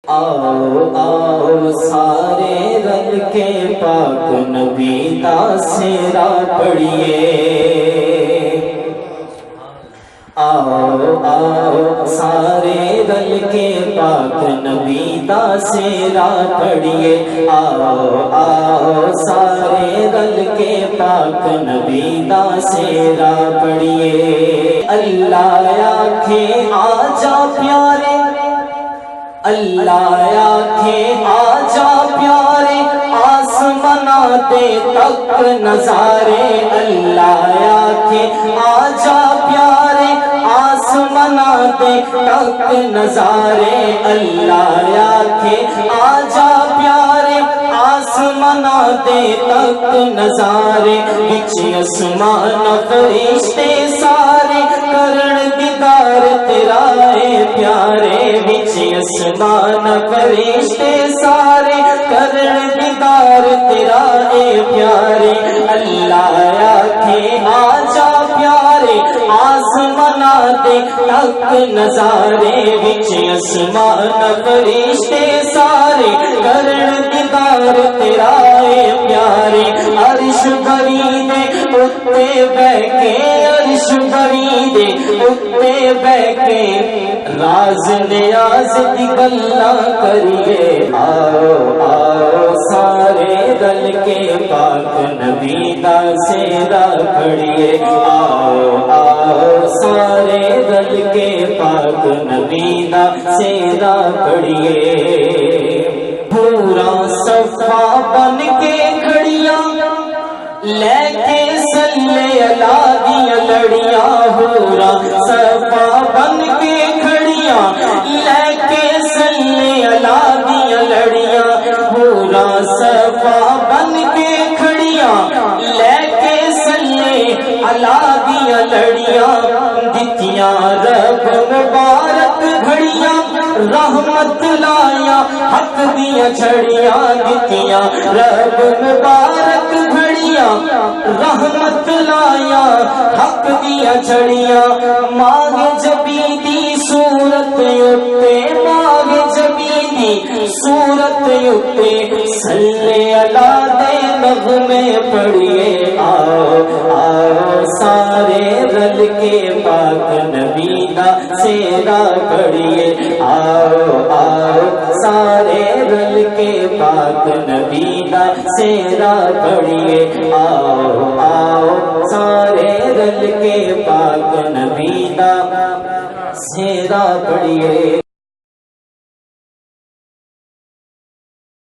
آؤ آؤ سارے رل کے پاک نبی دا سیرا پڑھیے، آؤ آؤ سارے رل کے پاک نبی دا سیرا پڑھیے، آؤ آؤ سارے رل کے پاک نبی دا سیرا پڑھیے۔ اللہ آکھے آجا پیارے، اللہ آکھے آجا پیارے، آسمانا دے تک نظارے، اللہ آکھے آجا پیارے، آسمانا دے تک نظارے، اللہ آکھے آجا پیارے، آسمانا دے تک نظارے، وچ اسمان فرشتے سارے کرن دیدار تیرا اے پیارے، وچ اسمان فرشتے سارے کرن دیدار تیرا اے پیارے، اللہ آکھے آجا پیارے، آسمانا دے تک نظارے، وچ اسمان فرشتے سارے کرن دیدار تیرا اے پیارے، عرش بری دے اتے بہ کے، عرش بری دے اتے بہ کے راز نیاز دی گلاں کریے، آؤ آؤ سارے رل کے پاک نبی دا سیرا پڑھیے، آؤ آؤ سارے رل کے پاک نبی دا سیرا پڑھیے۔ پورا صفا بن کے کھڑیاں لے کے صلی اللہ دیاں لڑیاں، پورا صفا بن کے کھڑیاں لے کے صلی اللہ دیاں لڑیاں، پورا صفا بن کے کھڑیاں لے کے صلی اللہ دیاں لڑیاں، دتیاں رب مبارک گھڑیاں، رحمت لایا حق دیاں چھڑیاں، دتیاں رب مبارک گھڑیاں، رحمت لایا حق دیاں چھڑیاں، ماغ جبی دی صورت اتے، ماغ جبی دی صورت اتے صلی اللہ دے نغمے پڑھیے، آؤ آؤ سارے رل کے پاک نبی دا سیرا پڑھیے، آؤ آؤ سارے رل کے پاک نبی دا سیرا پڑھیے، آؤ آؤ سارے رل کے پاک نبی دا سیرا پڑھیے۔